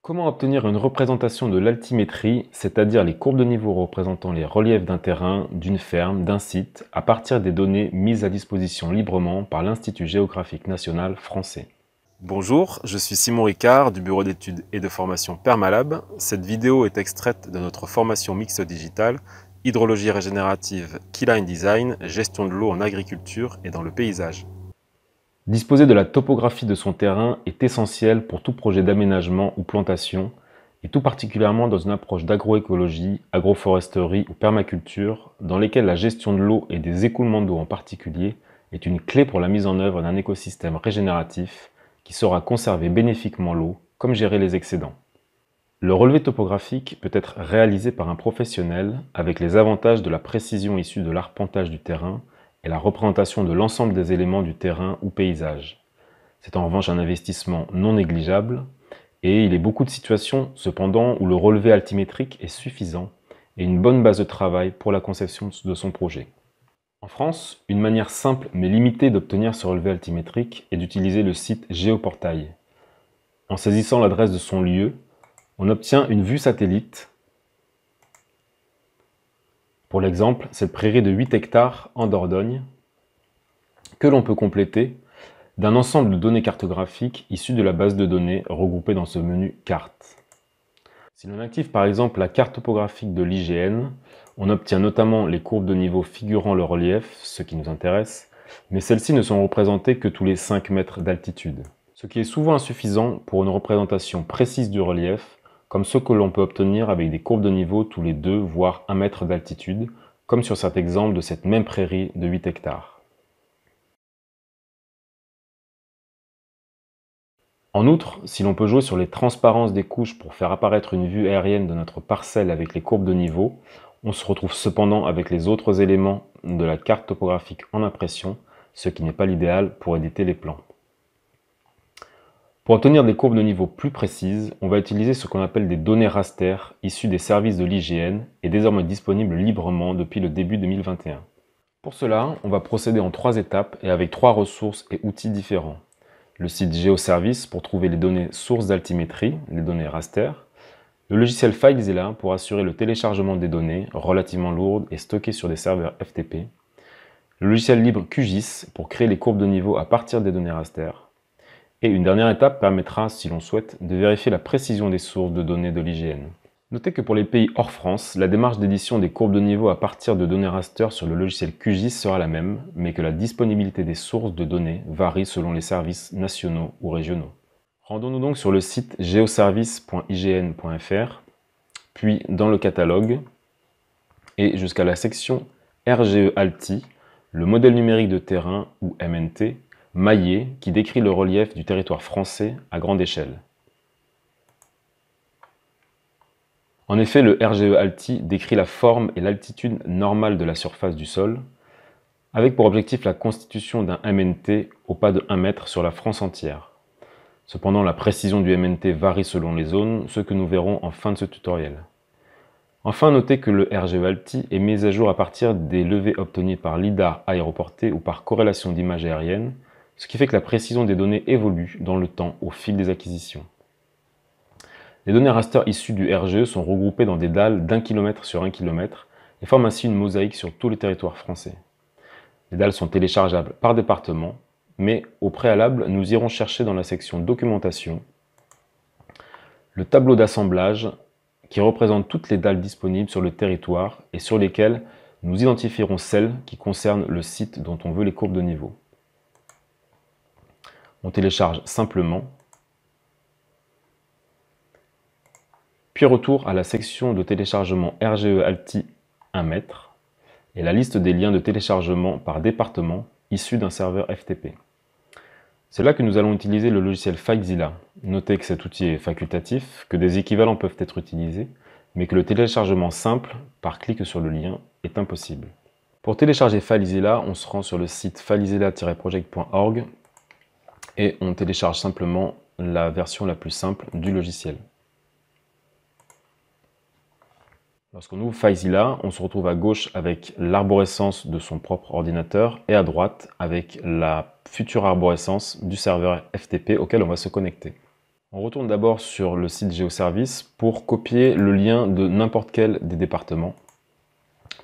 Comment obtenir une représentation de l'altimétrie, c'est-à-dire les courbes de niveau représentant les reliefs d'un terrain, d'une ferme, d'un site, à partir des données mises à disposition librement par l'Institut géographique national français? Bonjour, je suis Simon Ricard du bureau d'études et de formation Permalab. Cette vidéo est extraite de notre formation mixte digitale Hydrologie régénérative, Keyline Design, gestion de l'eau en agriculture et dans le paysage. Disposer de la topographie de son terrain est essentiel pour tout projet d'aménagement ou plantation, et tout particulièrement dans une approche d'agroécologie, agroforesterie ou permaculture, dans lesquelles la gestion de l'eau et des écoulements d'eau en particulier est une clé pour la mise en œuvre d'un écosystème régénératif qui saura conserver bénéfiquement l'eau, comme gérer les excédents. Le relevé topographique peut être réalisé par un professionnel avec les avantages de la précision issue de l'arpentage du terrain et la représentation de l'ensemble des éléments du terrain ou paysage. C'est en revanche un investissement non négligeable et il est beaucoup de situations cependant où le relevé altimétrique est suffisant et une bonne base de travail pour la conception de son projet. En France, une manière simple mais limitée d'obtenir ce relevé altimétrique est d'utiliser le site Géoportail. En saisissant l'adresse de son lieu, on obtient une vue satellite. Pour l'exemple, cette prairie de 8 hectares en Dordogne, que l'on peut compléter d'un ensemble de données cartographiques issues de la base de données regroupée dans ce menu Carte. Si l'on active par exemple la carte topographique de l'IGN, on obtient notamment les courbes de niveau figurant le relief, ce qui nous intéresse, mais celles-ci ne sont représentées que tous les 5 mètres d'altitude, ce qui est souvent insuffisant pour une représentation précise du relief, comme ce que l'on peut obtenir avec des courbes de niveau tous les 2 voire 1 mètre d'altitude, comme sur cet exemple de cette même prairie de 8 hectares. En outre, si l'on peut jouer sur les transparences des couches pour faire apparaître une vue aérienne de notre parcelle avec les courbes de niveau, on se retrouve cependant avec les autres éléments de la carte topographique en impression, ce qui n'est pas l'idéal pour éditer les plans. Pour obtenir des courbes de niveau plus précises, on va utiliser ce qu'on appelle des données raster issues des services de l'IGN et désormais disponibles librement depuis le début 2021. Pour cela, on va procéder en 3 étapes et avec 3 ressources et outils différents. Le site GeoService pour trouver les données sources d'altimétrie, les données raster, le logiciel FileZilla pour assurer le téléchargement des données relativement lourdes et stockées sur des serveurs FTP, le logiciel libre QGIS pour créer les courbes de niveau à partir des données raster, et une dernière étape permettra, si l'on souhaite, de vérifier la précision des sources de données de l'IGN. Notez que pour les pays hors France, la démarche d'édition des courbes de niveau à partir de données raster sur le logiciel QGIS sera la même, mais que la disponibilité des sources de données varie selon les services nationaux ou régionaux. Rendons-nous donc sur le site geoservice.ign.fr, puis dans le catalogue, et jusqu'à la section RGE-ALTI, le modèle numérique de terrain, ou MNT, maillé, qui décrit le relief du territoire français à grande échelle. En effet, le RGE-ALTI décrit la forme et l'altitude normale de la surface du sol, avec pour objectif la constitution d'un MNT au pas de 1 mètre sur la France entière. Cependant, la précision du MNT varie selon les zones, ce que nous verrons en fin de ce tutoriel. Enfin, notez que le RGE-ALTI est mis à jour à partir des levées obtenues par LIDAR aéroporté ou par corrélation d'images aériennes, ce qui fait que la précision des données évolue dans le temps au fil des acquisitions. Les données raster issues du RGE sont regroupées dans des dalles d'1 km sur 1 km et forment ainsi une mosaïque sur tout le territoire français. Les dalles sont téléchargeables par département, mais au préalable, nous irons chercher dans la section Documentation le tableau d'assemblage qui représente toutes les dalles disponibles sur le territoire et sur lesquelles nous identifierons celles qui concernent le site dont on veut les courbes de niveau. On télécharge simplement, puis retour à la section de téléchargement RGE-ALTI 1 mètre et la liste des liens de téléchargement par département issus d'un serveur FTP. C'est là que nous allons utiliser le logiciel FileZilla. Notez que cet outil est facultatif, que des équivalents peuvent être utilisés, mais que le téléchargement simple, par clic sur le lien, est impossible. Pour télécharger FileZilla, on se rend sur le site filezilla-project.org et on télécharge simplement la version la plus simple du logiciel. Lorsqu'on ouvre FileZilla, on se retrouve à gauche avec l'arborescence de son propre ordinateur et à droite avec la future arborescence du serveur FTP auquel on va se connecter. On retourne d'abord sur le site GeoService pour copier le lien de n'importe quel des départements,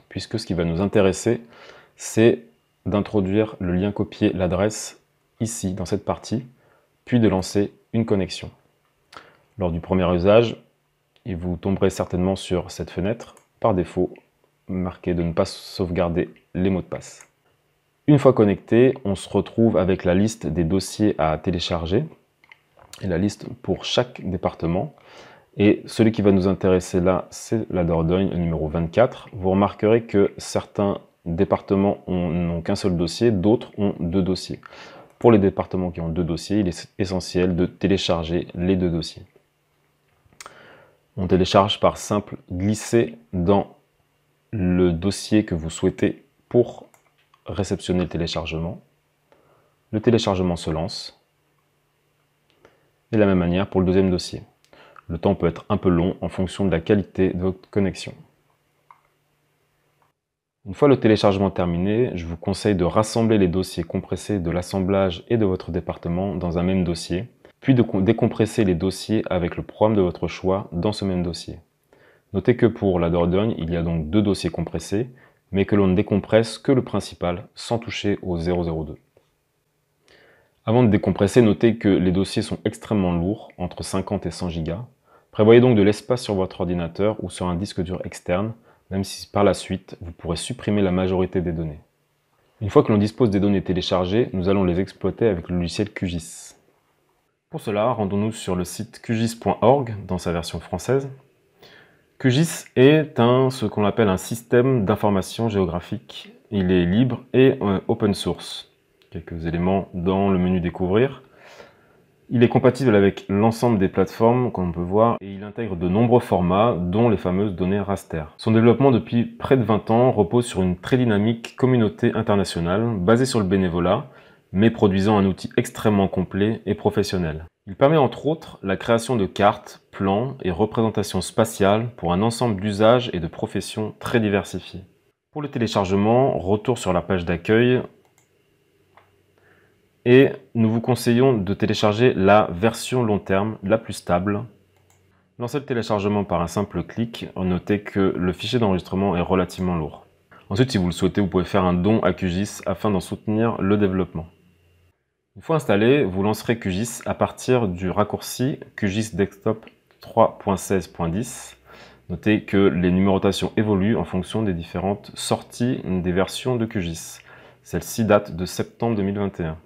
puisque ce qui va nous intéresser, c'est d'introduire le lien copier l'adresse ici, dans cette partie, puis de lancer une connexion. Lors du premier usage, vous tomberez certainement sur cette fenêtre, par défaut, marquée de ne pas sauvegarder les mots de passe. Une fois connecté, on se retrouve avec la liste des dossiers à télécharger, et la liste pour chaque département. Et celui qui va nous intéresser là, c'est la Dordogne, le numéro 24. Vous remarquerez que certains départements n'ont qu'un seul dossier, d'autres ont 2 dossiers. Pour les départements qui ont 2 dossiers, il est essentiel de télécharger les 2 dossiers. On télécharge par simple glisser dans le dossier que vous souhaitez pour réceptionner le téléchargement. Le téléchargement se lance. Et de la même manière pour le deuxième dossier. Le temps peut être un peu long en fonction de la qualité de votre connexion. Une fois le téléchargement terminé, je vous conseille de rassembler les dossiers compressés de l'assemblage et de votre département dans un même dossier, puis de décompresser les dossiers avec le programme de votre choix dans ce même dossier. Notez que pour la Dordogne, il y a donc 2 dossiers compressés, mais que l'on ne décompresse que le principal sans toucher au 002. Avant de décompresser, notez que les dossiers sont extrêmement lourds, entre 50 et 100 Go. Prévoyez donc de l'espace sur votre ordinateur ou sur un disque dur externe, même si par la suite, vous pourrez supprimer la majorité des données. Une fois que l'on dispose des données téléchargées, nous allons les exploiter avec le logiciel QGIS. Pour cela, rendons-nous sur le site qgis.org dans sa version française. QGIS est ce qu'on appelle un système d'information géographique. Il est libre et open source. Quelques éléments dans le menu découvrir. Il est compatible avec l'ensemble des plateformes qu'on peut voir et il intègre de nombreux formats dont les fameuses données raster. Son développement depuis près de 20 ans repose sur une très dynamique communauté internationale basée sur le bénévolat mais produisant un outil extrêmement complet et professionnel. Il permet entre autres la création de cartes, plans et représentations spatiales pour un ensemble d'usages et de professions très diversifiés. Pour le téléchargement, retour sur la page d'accueil. Et nous vous conseillons de télécharger la version long terme, la plus stable. Lancez le téléchargement par un simple clic. Notez que le fichier d'enregistrement est relativement lourd. Ensuite, si vous le souhaitez, vous pouvez faire un don à QGIS afin d'en soutenir le développement. Une fois installé, vous lancerez QGIS à partir du raccourci QGIS Desktop 3.16.10. Notez que les numérotations évoluent en fonction des différentes sorties des versions de QGIS. Celle-ci date de septembre 2021.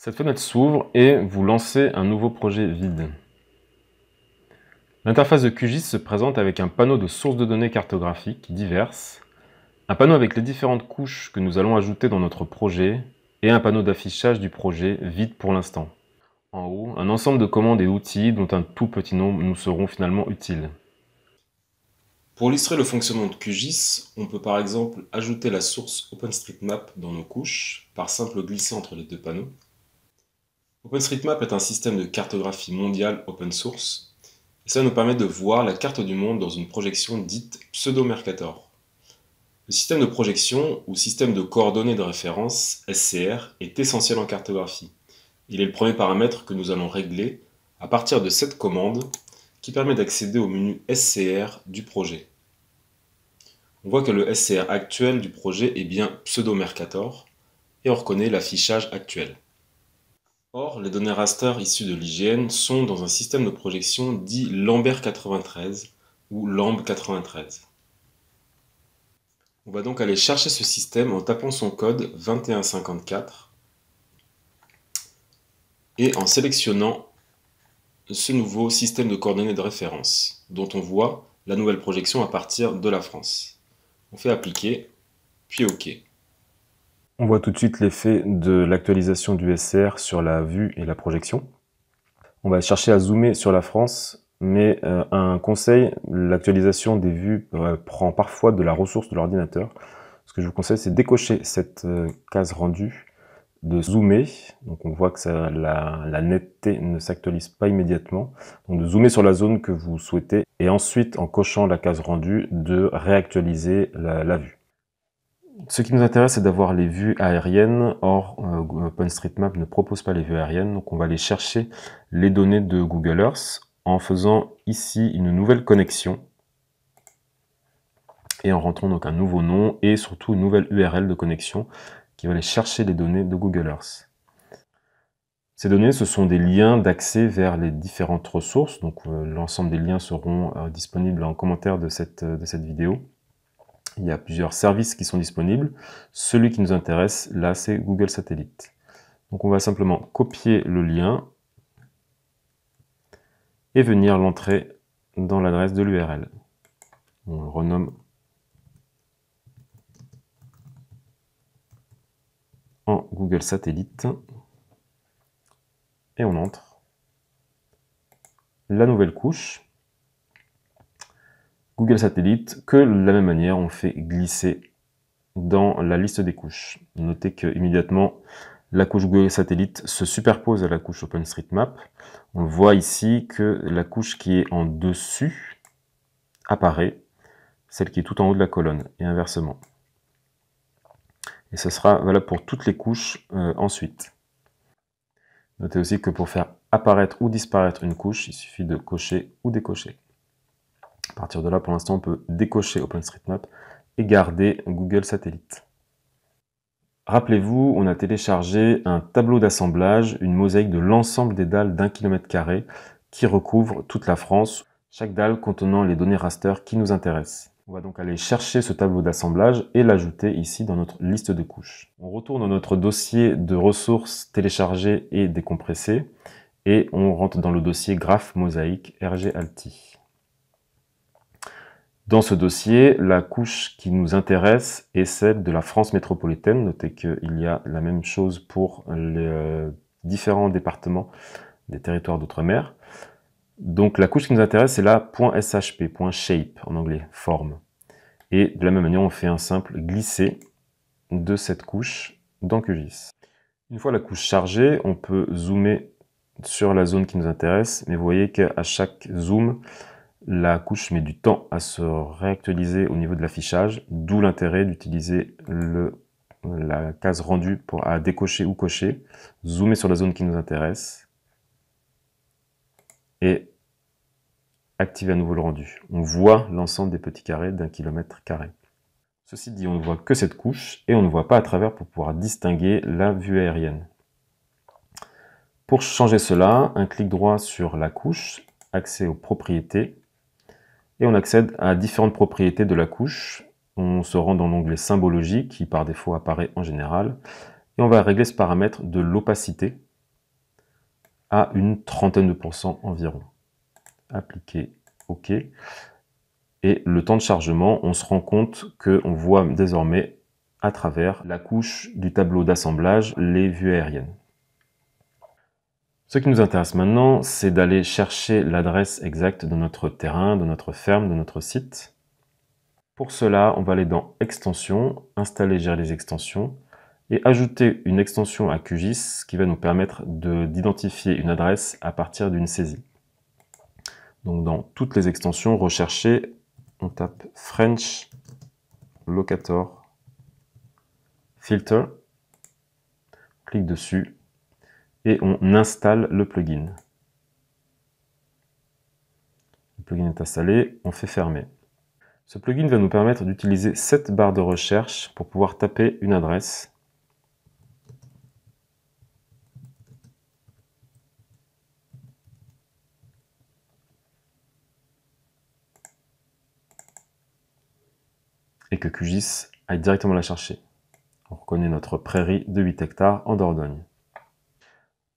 Cette fenêtre s'ouvre et vous lancez un nouveau projet vide. L'interface de QGIS se présente avec un panneau de sources de données cartographiques diverses, un panneau avec les différentes couches que nous allons ajouter dans notre projet et un panneau d'affichage du projet vide pour l'instant. En haut, un ensemble de commandes et outils dont un tout petit nombre nous seront finalement utiles. Pour illustrer le fonctionnement de QGIS, on peut par exemple ajouter la source OpenStreetMap dans nos couches par simple glisser entre les 2 panneaux. OpenStreetMap est un système de cartographie mondiale open source et ça nous permet de voir la carte du monde dans une projection dite pseudo-Mercator. Le système de projection ou système de coordonnées de référence, SCR, est essentiel en cartographie. Il est le premier paramètre que nous allons régler à partir de cette commande qui permet d'accéder au menu SCR du projet. On voit que le SCR actuel du projet est bien pseudo-Mercator et on reconnaît l'affichage actuel. Or, les données raster issues de l'IGN sont dans un système de projection dit Lambert 93 ou LAMB 93. On va donc aller chercher ce système en tapant son code 2154 et en sélectionnant ce nouveau système de coordonnées de référence dont on voit la nouvelle projection à partir de la France. On fait appliquer, puis OK. On voit tout de suite l'effet de l'actualisation du SCR sur la vue et la projection. On va chercher à zoomer sur la France, mais un conseil, l'actualisation des vues prend parfois de la ressource de l'ordinateur. Ce que je vous conseille, c'est décocher cette case rendue, de zoomer. Donc on voit que la netteté ne s'actualise pas immédiatement. Donc de zoomer sur la zone que vous souhaitez, et ensuite, en cochant la case rendue, de réactualiser la vue. Ce qui nous intéresse, c'est d'avoir les vues aériennes. Or, OpenStreetMap ne propose pas les vues aériennes, donc on va aller chercher les données de Google Earth en faisant ici une nouvelle connexion et en rentrant donc un nouveau nom et surtout une nouvelle URL de connexion qui va aller chercher les données de Google Earth. Ces données, ce sont des liens d'accès vers les différentes ressources, donc l'ensemble des liens seront disponibles en commentaire de cette vidéo. Il y a plusieurs services qui sont disponibles. Celui qui nous intéresse, là, c'est Google Satellite. Donc on va simplement copier le lien et venir l'entrer dans l'adresse de l'URL. On le renomme en Google Satellite et on entre la nouvelle couche Google Satellite que de la même manière on fait glisser dans la liste des couches. Notez que immédiatement la couche Google Satellite se superpose à la couche OpenStreetMap. On voit ici que la couche qui est en dessus apparaît, celle qui est tout en haut de la colonne, et inversement. Et ce sera valable pour toutes les couches ensuite. Notez aussi que pour faire apparaître ou disparaître une couche, il suffit de cocher ou décocher. À partir de là, pour l'instant, on peut décocher OpenStreetMap et garder Google Satellite. Rappelez-vous, on a téléchargé un tableau d'assemblage, une mosaïque de l'ensemble des dalles d'1 km² qui recouvre toute la France, chaque dalle contenant les données raster qui nous intéressent. On va donc aller chercher ce tableau d'assemblage et l'ajouter ici dans notre liste de couches. On retourne dans notre dossier de ressources téléchargées et décompressées et on rentre dans le dossier Graph Mosaïque RGALTI. Dans ce dossier, la couche qui nous intéresse est celle de la France métropolitaine. Notez qu'il y a la même chose pour les différents départements des territoires d'outre-mer. Donc la couche qui nous intéresse, c'est la .shp, .shape en anglais, forme. Et de la même manière, on fait un simple glisser de cette couche dans QGIS. Une fois la couche chargée, on peut zoomer sur la zone qui nous intéresse, mais vous voyez qu'à chaque zoom, la couche met du temps à se réactualiser au niveau de l'affichage, d'où l'intérêt d'utiliser la case rendue à décocher ou cocher, zoomer sur la zone qui nous intéresse et activer à nouveau le rendu. On voit l'ensemble des petits carrés d'1 km². Ceci dit, on ne voit que cette couche et on ne voit pas à travers pour pouvoir distinguer la vue aérienne. Pour changer cela, un clic droit sur la couche, accès aux propriétés, et on accède à différentes propriétés de la couche. On se rend dans l'onglet symbologie qui par défaut apparaît en général, et on va régler ce paramètre de l'opacité à une trentaine de % environ. Appliquer OK. Et le temps de chargement, on se rend compte qu'on voit désormais à travers la couche du tableau d'assemblage les vues aériennes. Ce qui nous intéresse maintenant, c'est d'aller chercher l'adresse exacte de notre terrain, de notre ferme, de notre site. Pour cela, on va aller dans Extensions, Installer, gérer les extensions, et ajouter une extension à QGIS qui va nous permettre d'identifier une adresse à partir d'une saisie. Donc dans toutes les extensions recherchées, on tape French Locator Filter, on clique dessus et on installe le plugin. Le plugin est installé, on fait fermer. Ce plugin va nous permettre d'utiliser cette barre de recherche pour pouvoir taper une adresse. Et que QGIS aille directement la chercher. On reconnaît notre prairie de 8 hectares en Dordogne.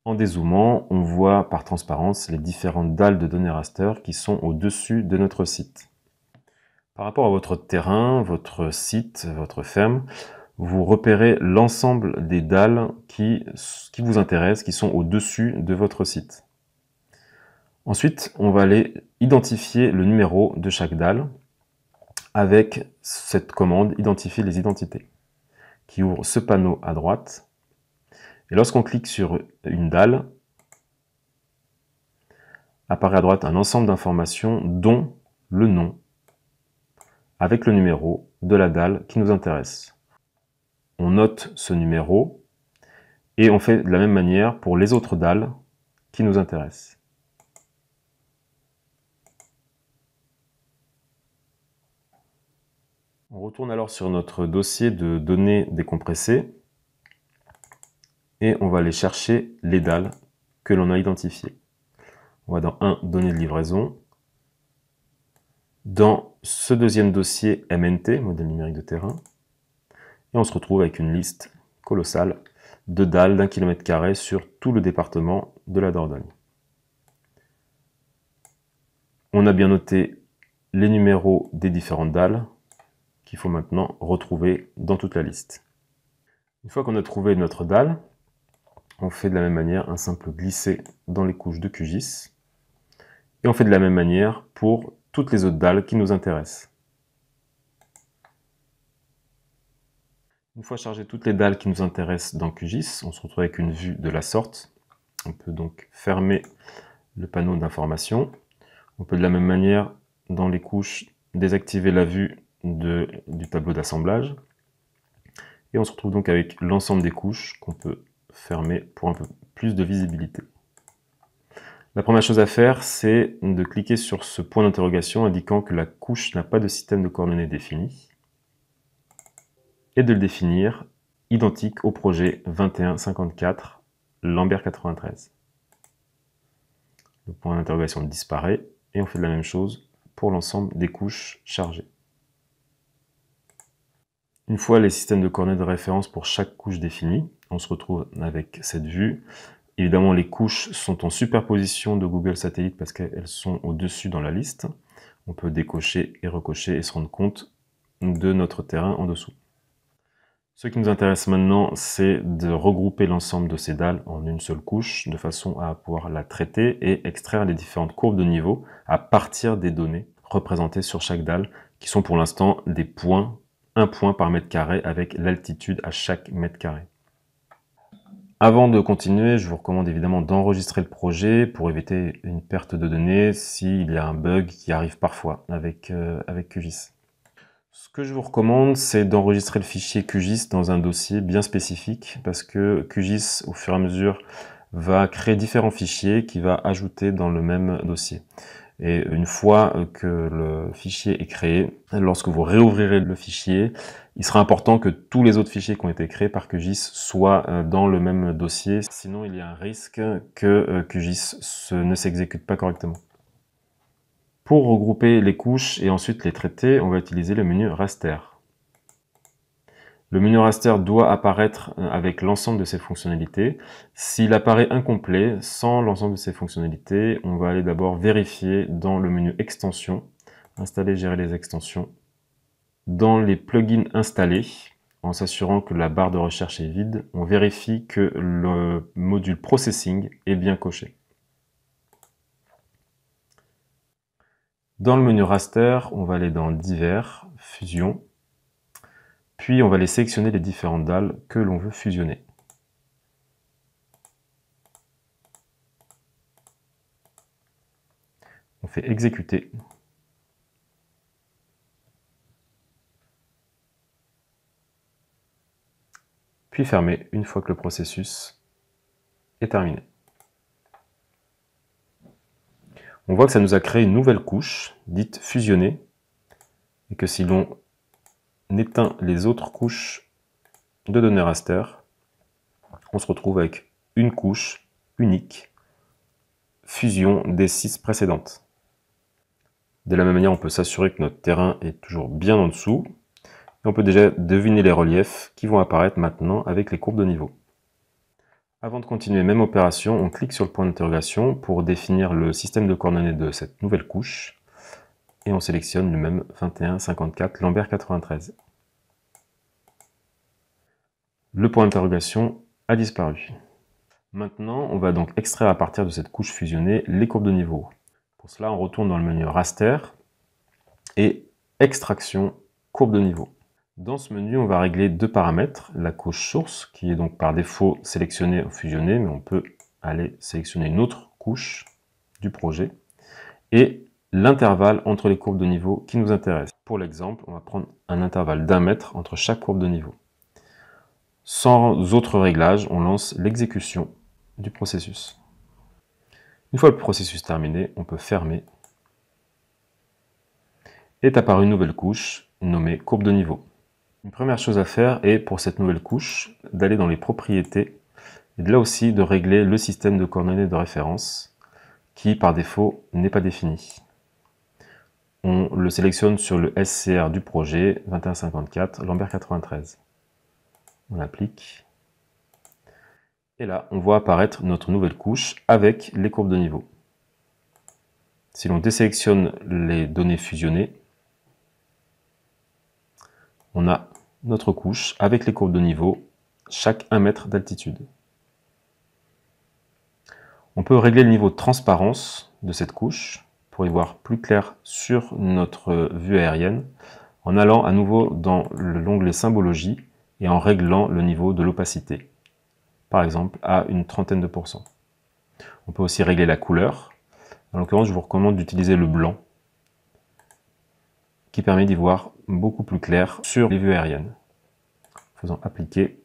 En dézoomant, on voit par transparence les différentes dalles de données raster qui sont au-dessus de notre site. Par rapport à votre terrain, votre site, votre ferme, vous repérez l'ensemble des dalles qui vous intéressent, qui sont au-dessus de votre site. Ensuite, on va aller identifier le numéro de chaque dalle avec cette commande « Identifier les identités » qui ouvre ce panneau à droite. Et lorsqu'on clique sur une dalle, apparaît à droite un ensemble d'informations dont le nom avec le numéro de la dalle qui nous intéresse. on note ce numéro et on fait de la même manière pour les autres dalles qui nous intéressent. On retourne alors sur notre dossier de données décompressées et on va aller chercher les dalles que l'on a identifiées. On va dans 1, données de livraison. Dans ce deuxième dossier MNT, modèle numérique de terrain, et on se retrouve avec une liste colossale de dalles d'1 km² sur tout le département de la Dordogne. On a bien noté les numéros des différentes dalles qu'il faut maintenant retrouver dans toute la liste. Une fois qu'on a trouvé notre dalle, on fait de la même manière un simple glisser dans les couches de QGIS. Et on fait de la même manière pour toutes les autres dalles qui nous intéressent. Une fois chargé toutes les dalles qui nous intéressent dans QGIS, on se retrouve avec une vue de la sorte. On peut donc fermer le panneau d'information. On peut de la même manière, dans les couches, désactiver la vue du tableau d'assemblage. Et on se retrouve donc avec l'ensemble des couches qu'on peut fermer pour un peu plus de visibilité. La première chose à faire, c'est de cliquer sur ce point d'interrogation indiquant que la couche n'a pas de système de coordonnées défini et de le définir identique au projet 2154 Lambert 93. Le point d'interrogation disparaît et on fait de la même chose pour l'ensemble des couches chargées. Une fois les systèmes de coordonnées de référence pour chaque couche définis, on se retrouve avec cette vue. Évidemment, les couches sont en superposition de Google Satellite parce qu'elles sont au-dessus dans la liste. On peut décocher et recocher et se rendre compte de notre terrain en dessous. Ce qui nous intéresse maintenant, c'est de regrouper l'ensemble de ces dalles en une seule couche, de façon à pouvoir la traiter et extraire les différentes courbes de niveau à partir des données représentées sur chaque dalle, qui sont pour l'instant des points, un point par mètre carré avec l'altitude à chaque mètre carré. Avant de continuer, je vous recommande évidemment d'enregistrer le projet pour éviter une perte de données s'il y a un bug qui arrive parfois avec QGIS. Ce que je vous recommande, c'est d'enregistrer le fichier QGIS dans un dossier bien spécifique parce que QGIS, au fur et à mesure, va créer différents fichiers qu'il va ajouter dans le même dossier. Et une fois que le fichier est créé, lorsque vous réouvrirez le fichier, il sera important que tous les autres fichiers qui ont été créés par QGIS soient dans le même dossier. Sinon, il y a un risque que QGIS ne s'exécute pas correctement. Pour regrouper les couches et ensuite les traiter, on va utiliser le menu raster. Le menu raster doit apparaître avec l'ensemble de ses fonctionnalités. S'il apparaît incomplet, sans l'ensemble de ses fonctionnalités, on va aller d'abord vérifier dans le menu extensions, installer, gérer les extensions, dans les plugins installés, en s'assurant que la barre de recherche est vide, on vérifie que le module processing est bien coché. Dans le menu raster, on va aller dans divers, fusion, puis on va aller sélectionner les différentes dalles que l'on veut fusionner. On fait exécuter. Puis fermer une fois que le processus est terminé. On voit que ça nous a créé une nouvelle couche, dite fusionnée, et que si l'on éteint les autres couches de données raster, on se retrouve avec une couche unique, fusion des 6 précédentes. De la même manière, on peut s'assurer que notre terrain est toujours bien en dessous, et on peut déjà deviner les reliefs qui vont apparaître maintenant avec les courbes de niveau. Avant de continuer, même opération, on clique sur le point d'interrogation pour définir le système de coordonnées de cette nouvelle couche, et on sélectionne le même 2154 Lambert 93. Le point d'interrogation a disparu. Maintenant, on va donc extraire à partir de cette couche fusionnée les courbes de niveau. Pour cela, on retourne dans le menu raster et extraction courbe de niveau. Dans ce menu, on va régler 2 paramètres, la couche source qui est donc par défaut sélectionnée ou fusionnée, mais on peut aller sélectionner une autre couche du projet, et l'intervalle entre les courbes de niveau qui nous intéressent. Pour l'exemple, on va prendre un intervalle d'1 mètre entre chaque courbe de niveau. Sans autre réglage, on lance l'exécution du processus. Une fois le processus terminé, on peut fermer. Est apparue une nouvelle couche nommée courbe de niveau. Une première chose à faire est, pour cette nouvelle couche, d'aller dans les propriétés et là aussi de régler le système de coordonnées de référence qui, par défaut, n'est pas défini. On le sélectionne sur le SCR du projet 2154 Lambert 93. On applique. Et là, on voit apparaître notre nouvelle couche avec les courbes de niveau. Si l'on désélectionne les données fusionnées, on a notre couche avec les courbes de niveau, chaque 1 mètre d'altitude. On peut régler le niveau de transparence de cette couche pour y voir plus clair sur notre vue aérienne en allant à nouveau dans l'onglet symbologie et en réglant le niveau de l'opacité, par exemple à une trentaine de %. On peut aussi régler la couleur. En l'occurrence, je vous recommande d'utiliser le blanc qui permet d'y voir beaucoup plus clair sur les vues aériennes. Faisant appliquer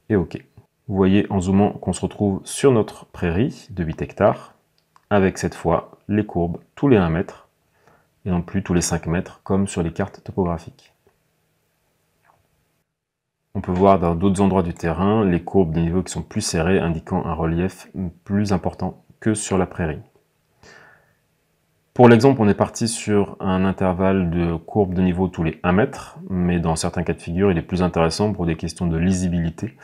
et OK. Vous voyez en zoomant qu'on se retrouve sur notre prairie de 8 hectares avec cette fois les courbes tous les 1 mètre et non plus tous les 5 mètres comme sur les cartes topographiques. On peut voir dans d'autres endroits du terrain les courbes des niveaux qui sont plus serrées, indiquant un relief plus important que sur la prairie. Pour l'exemple, on est parti sur un intervalle de courbes de niveau tous les 1 mètre, mais dans certains cas de figure, il est plus intéressant pour des questions de lisibilité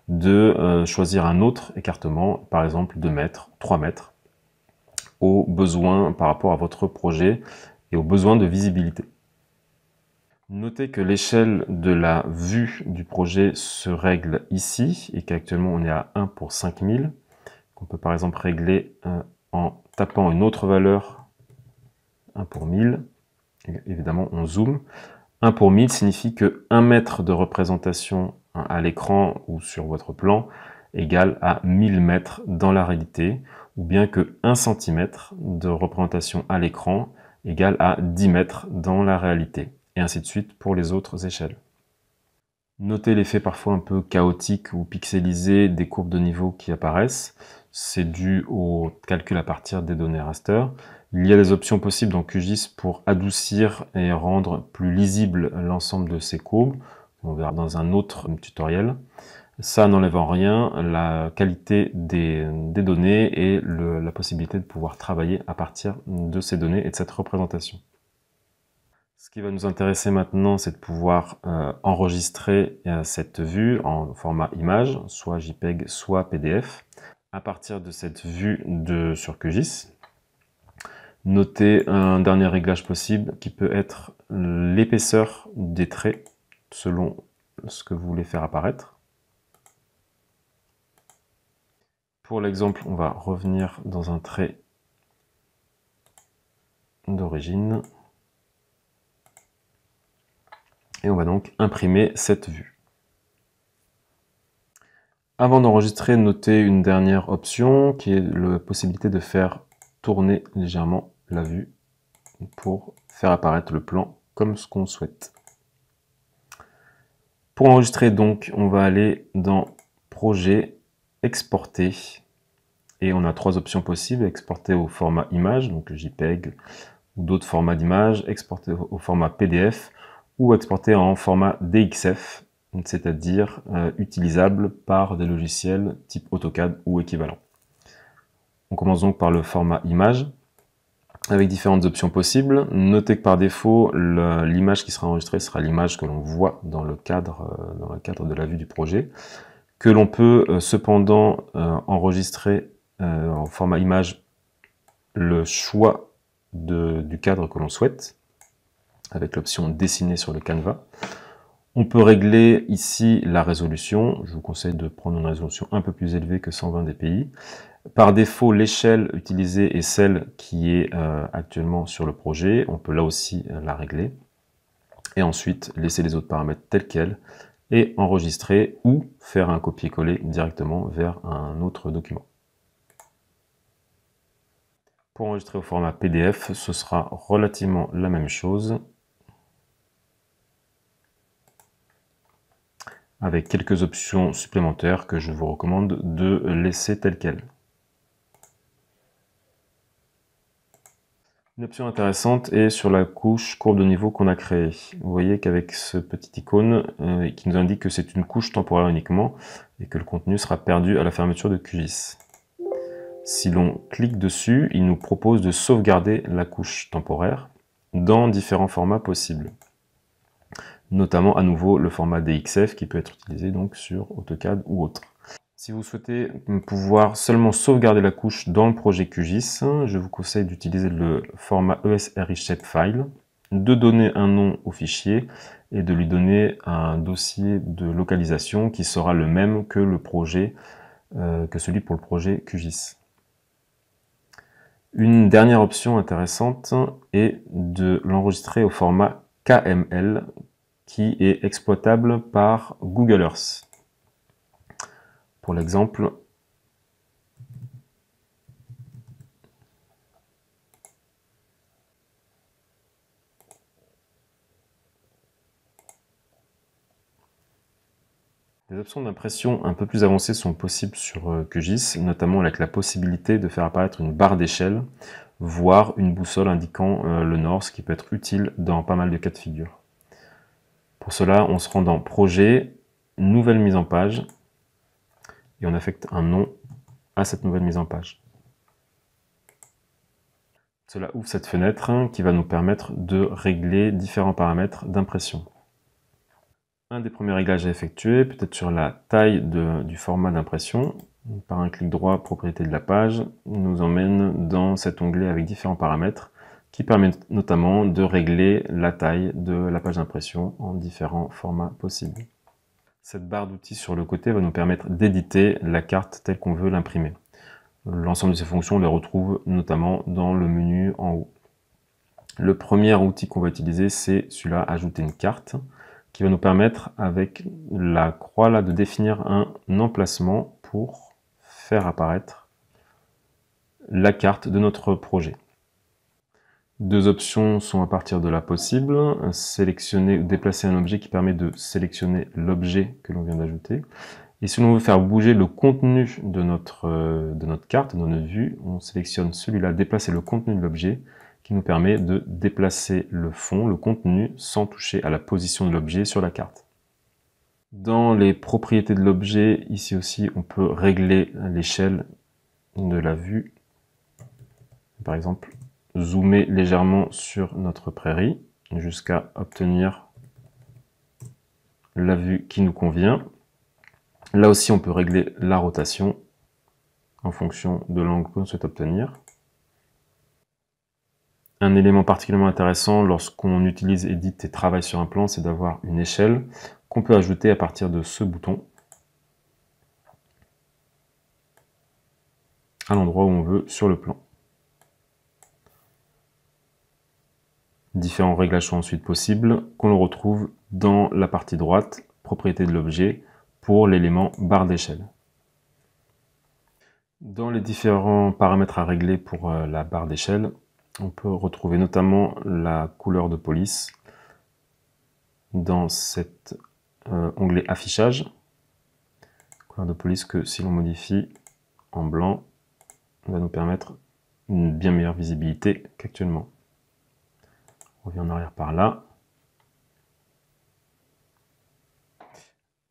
de choisir un autre écartement, par exemple 2 mètres, 3 mètres, aux besoins par rapport à votre projet et aux besoins de visibilité. Notez que l'échelle de la vue du projet se règle ici et qu'actuellement on est à 1 pour 5000. On peut par exemple régler en tapant une autre valeur 1 pour 1000. Évidemment on zoome. 1 pour 1000 signifie que 1 mètre de représentation à l'écran ou sur votre plan égale à 1000 mètres dans la réalité, ou bien que 1 cm de représentation à l'écran égale à 10 mètres dans la réalité, et ainsi de suite pour les autres échelles. Notez l'effet parfois un peu chaotique ou pixelisé des courbes de niveau qui apparaissent. C'est dû au calcul à partir des données raster. Il y a des options possibles dans QGIS pour adoucir et rendre plus lisible l'ensemble de ces courbes. On verra dans un autre tutoriel. Ça n'enlève en rien la qualité des données et la possibilité de pouvoir travailler à partir de ces données et de cette représentation. Ce qui va nous intéresser maintenant, c'est de pouvoir enregistrer cette vue en format image, soit JPEG, soit PDF, à partir de cette vue sur QGIS. Notez un dernier réglage possible qui peut être l'épaisseur des traits selon ce que vous voulez faire apparaître. Pour l'exemple, on va revenir dans un trait d'origine. Et on va donc imprimer cette vue. Avant d'enregistrer, notez une dernière option qui est la possibilité de faire tourner légèrement la vue pour faire apparaître le plan comme ce qu'on souhaite. Pour enregistrer donc, on va aller dans Projet, Exporter. Et on a 3 options possibles: exporter au format image, donc JPEG ou d'autres formats d'image, exporter au format PDF ou exporter en format DXF, c'est-à-dire utilisable par des logiciels type AutoCAD ou équivalent. On commence donc par le format image, avec différentes options possibles. Notez que par défaut, l'image qui sera enregistrée sera l'image que l'on voit dans le cadre de la vue du projet, que l'on peut cependant enregistrer en format image le choix du cadre que l'on souhaite, avec l'option dessiner sur le canevas. On peut régler ici la résolution. Je vous conseille de prendre une résolution un peu plus élevée que 120 dpi. Par défaut, l'échelle utilisée est celle qui est actuellement sur le projet. On peut là aussi la régler. Et ensuite, laisser les autres paramètres tels quels et enregistrer ou faire un copier-coller directement vers un autre document. Pour enregistrer au format PDF, ce sera relativement la même chose. avec quelques options supplémentaires que je vous recommande de laisser telles quelles. Une option intéressante est sur la couche courbe de niveau qu'on a créée. Vous voyez qu'avec ce petit icône qui nous indique que c'est une couche temporaire uniquement et que le contenu sera perdu à la fermeture de QGIS. Si l'on clique dessus, il nous propose de sauvegarder la couche temporaire dans différents formats possibles. Notamment à nouveau le format DXF qui peut être utilisé donc sur AutoCAD ou autre. Si vous souhaitez pouvoir seulement sauvegarder la couche dans le projet QGIS, je vous conseille d'utiliser le format ESRI Shapefile, de donner un nom au fichier et de lui donner un dossier de localisation qui sera le même que le projet, que celui pour le projet QGIS. Une dernière option intéressante est de l'enregistrer au format KML qui est exploitable par Google Earth. Pour l'exemple, des options d'impression un peu plus avancées sont possibles sur QGIS, notamment avec la possibilité de faire apparaître une barre d'échelle, voire une boussole indiquant le nord, ce qui peut être utile dans pas mal de cas de figure. Pour cela, on se rend dans Projet, Nouvelle mise en page, et on affecte un nom à cette nouvelle mise en page. Cela ouvre cette fenêtre qui va nous permettre de régler différents paramètres d'impression. Un des premiers réglages à effectuer, peut-être sur la taille du format d'impression, par un clic droit, propriété de la page, nous emmène dans cet onglet avec différents paramètres qui permettent notamment de régler la taille de la page d'impression en différents formats possibles. Cette barre d'outils sur le côté va nous permettre d'éditer la carte telle qu'on veut l'imprimer. L'ensemble de ces fonctions, on les retrouve notamment dans le menu en haut. Le premier outil qu'on va utiliser, c'est celui-là, ajouter une carte, qui va nous permettre, avec la croix là, de définir un emplacement pour faire apparaître la carte de notre projet. Deux options sont à partir de là possibles. Sélectionner ou déplacer un objet qui permet de sélectionner l'objet que l'on vient d'ajouter. Et si l'on veut faire bouger le contenu de notre carte, de notre vue, on sélectionne celui-là, déplacer le contenu de l'objet, qui nous permet de déplacer le fond, le contenu, sans toucher à la position de l'objet sur la carte. Dans les propriétés de l'objet, ici aussi, on peut régler l'échelle de la vue. Par exemple, zoomer légèrement sur notre prairie jusqu'à obtenir la vue qui nous convient. Là aussi, on peut régler la rotation en fonction de l'angle que l'on souhaite obtenir. Un élément particulièrement intéressant lorsqu'on utilise Edit et travaille sur un plan, c'est d'avoir une échelle qu'on peut ajouter à partir de ce bouton à l'endroit où on veut sur le plan. Différents réglages sont ensuite possibles, qu'on retrouve dans la partie droite, propriété de l'objet, pour l'élément barre d'échelle. Dans les différents paramètres à régler pour la barre d'échelle, on peut retrouver notamment la couleur de police dans cet onglet affichage. Couleur de police que si l'on modifie en blanc, va nous permettre une bien meilleure visibilité qu'actuellement. On revient en arrière par là.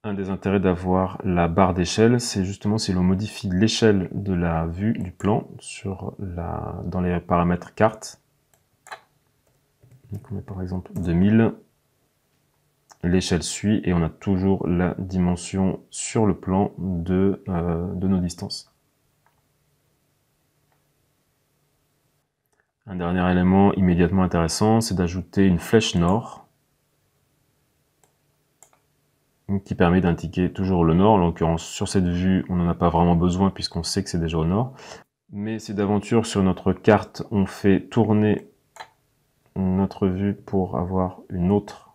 Un des intérêts d'avoir la barre d'échelle, c'est justement si l'on modifie l'échelle de la vue du plan dans les paramètres carte. Donc on met par exemple 2000, l'échelle suit et on a toujours la dimension sur le plan de nos distances. Un dernier élément immédiatement intéressant, c'est d'ajouter une flèche nord qui permet d'indiquer toujours le nord. En l'occurrence, sur cette vue, on n'en a pas vraiment besoin puisqu'on sait que c'est déjà au nord. Mais si d'aventure sur notre carte, on fait tourner notre vue pour avoir un autre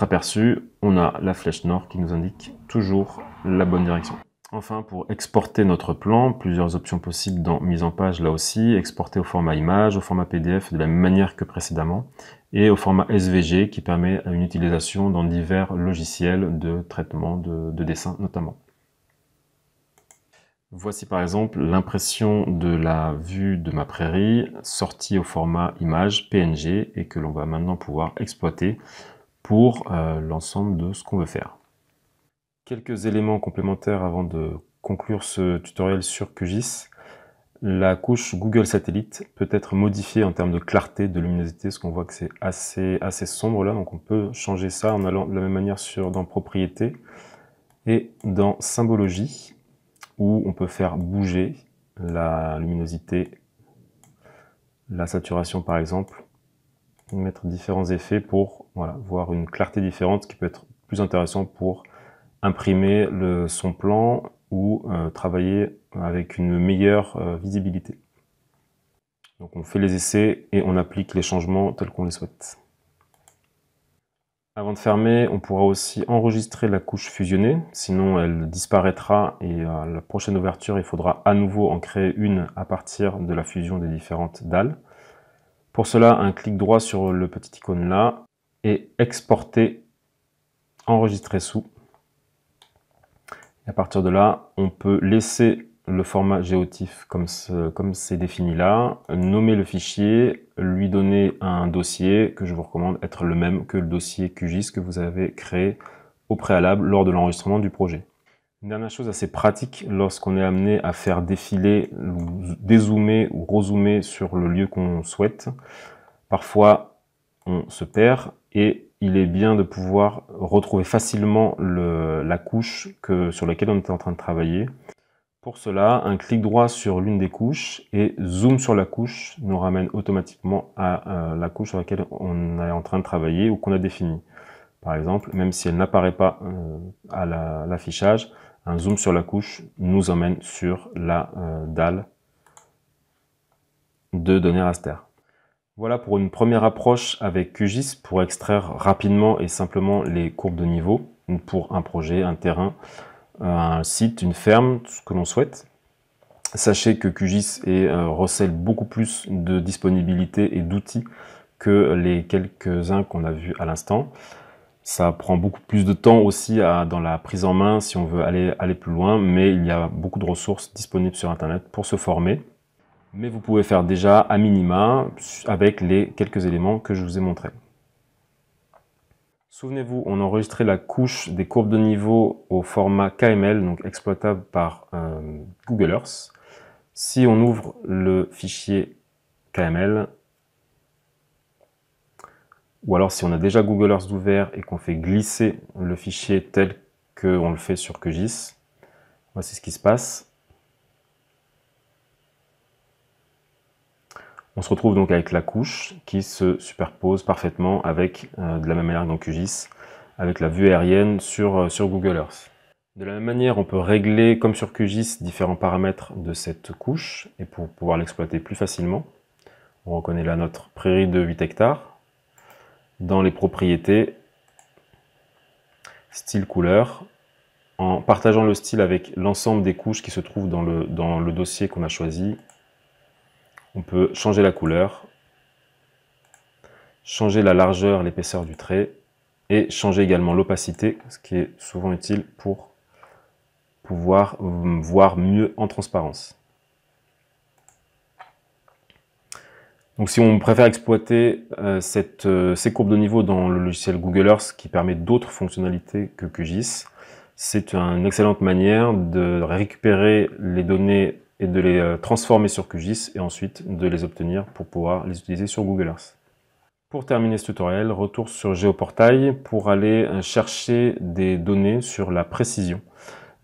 aperçu, on a la flèche nord qui nous indique toujours la bonne direction. Enfin, pour exporter notre plan, plusieurs options possibles dans mise en page là aussi, exporter au format image, au format PDF de la même manière que précédemment, et au format SVG qui permet une utilisation dans divers logiciels de traitement de dessin notamment. Voici par exemple l'impression de la vue de ma prairie sortie au format image PNG et que l'on va maintenant pouvoir exploiter pour l'ensemble de ce qu'on veut faire. Quelques éléments complémentaires avant de conclure ce tutoriel sur QGIS. La couche Google Satellite peut être modifiée en termes de clarté, de luminosité, parce qu'on voit que c'est assez sombre là, donc on peut changer ça en allant de la même manière dans Propriétés et dans Symbologie, où on peut faire bouger la luminosité, la saturation par exemple, mettre différents effets pour voir une clarté différente, ce qui peut être plus intéressant pour imprimer son plan ou travailler avec une meilleure visibilité. Donc on fait les essais et on applique les changements tels qu'on les souhaite. Avant de fermer, on pourra aussi enregistrer la couche fusionnée, sinon elle disparaîtra et à la prochaine ouverture, il faudra à nouveau en créer une à partir de la fusion des différentes dalles. Pour cela, un clic droit sur le petit icône là et exporter, enregistrer sous. Et à partir de là, on peut laisser le format géotif comme c'est défini là, nommer le fichier, lui donner un dossier que je vous recommande être le même que le dossier QGIS que vous avez créé au préalable lors de l'enregistrement du projet. Une dernière chose assez pratique lorsqu'on est amené à faire défiler, dézoomer ou rezoomer sur le lieu qu'on souhaite. Parfois, on se perd et il est bien de pouvoir retrouver facilement la couche sur laquelle on était en train de travailler. Pour cela, un clic droit sur l'une des couches et zoom sur la couche nous ramène automatiquement à la couche sur laquelle on est en train de travailler ou qu'on a définie. Par exemple, même si elle n'apparaît pas à l'affichage, un zoom sur la couche nous emmène sur la dalle de données raster. Voilà pour une première approche avec QGIS pour extraire rapidement et simplement les courbes de niveau pour un projet, un terrain, un site, une ferme, tout ce que l'on souhaite. Sachez que QGIS recèle beaucoup plus de disponibilité et d'outils que les quelques-uns qu'on a vus à l'instant. Ça prend beaucoup plus de temps aussi dans la prise en main si on veut aller plus loin, mais il y a beaucoup de ressources disponibles sur Internet pour se former. Mais vous pouvez faire déjà à minima avec les quelques éléments que je vous ai montrés. Souvenez-vous, on a enregistré la couche des courbes de niveau au format KML, donc exploitable par Google Earth. Si on ouvre le fichier KML, ou alors si on a déjà Google Earth ouvert et qu'on fait glisser le fichier tel qu'on le fait sur QGIS, voici ce qui se passe. On se retrouve donc avec la couche qui se superpose parfaitement avec, de la même manière que dans QGIS, avec la vue aérienne sur Google Earth. De la même manière, on peut régler, comme sur QGIS, différents paramètres de cette couche et pour pouvoir l'exploiter plus facilement. On reconnaît là notre prairie de 8 hectares. Dans les propriétés, style couleur, en partageant le style avec l'ensemble des couches qui se trouvent dans le dossier qu'on a choisi, on peut changer la couleur, changer la largeur, l'épaisseur du trait et changer également l'opacité, ce qui est souvent utile pour pouvoir voir mieux en transparence. Donc si on préfère exploiter ces courbes de niveau dans le logiciel Google Earth qui permet d'autres fonctionnalités que QGIS, c'est une excellente manière de récupérer les données et de les transformer sur QGIS et ensuite de les obtenir pour pouvoir les utiliser sur Google Earth. Pour terminer ce tutoriel, retour sur Géoportail pour aller chercher des données sur la précision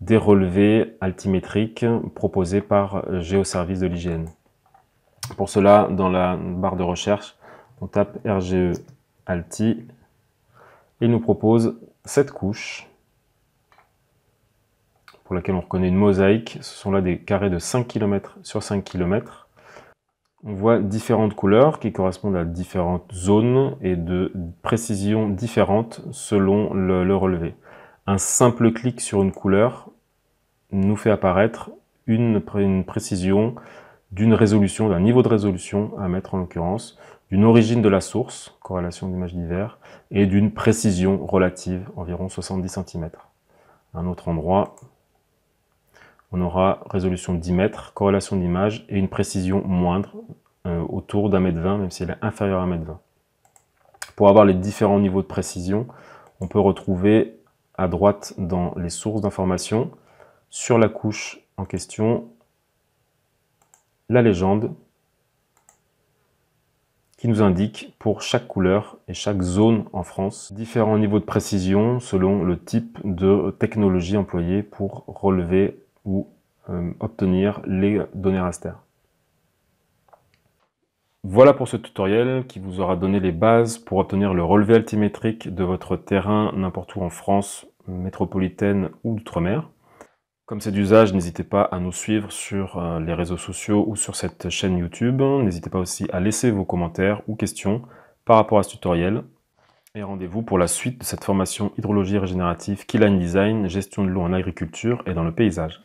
des relevés altimétriques proposés par Géoservices de l'IGN. Pour cela, dans la barre de recherche, on tape RGE Alti et il nous propose cette couche pour laquelle on reconnaît une mosaïque. Ce sont là des carrés de 5 km sur 5 km. On voit différentes couleurs qui correspondent à différentes zones et de précisions différentes selon le relevé. Un simple clic sur une couleur nous fait apparaître une précision d'une résolution, d'un niveau de résolution à mettre en l'occurrence, d'une origine de la source, corrélation d'images divers, et d'une précision relative, environ 70 cm. À un autre endroit, on aura résolution 10 mètres, corrélation d'image et une précision moindre, autour d'1,20 m, même si elle est inférieure à 1,20 m. Pour avoir les différents niveaux de précision, on peut retrouver à droite dans les sources d'information, sur la couche en question, la légende qui nous indique pour chaque couleur et chaque zone en France différents niveaux de précision selon le type de technologie employée pour relever ou obtenir les données raster. Voilà pour ce tutoriel qui vous aura donné les bases pour obtenir le relevé altimétrique de votre terrain n'importe où en France métropolitaine ou d'outre-mer. Comme c'est d'usage, n'hésitez pas à nous suivre sur les réseaux sociaux ou sur cette chaîne YouTube. N'hésitez pas aussi à laisser vos commentaires ou questions par rapport à ce tutoriel. Et rendez-vous pour la suite de cette formation hydrologie régénérative, Keyline Design, gestion de l'eau en agriculture et dans le paysage.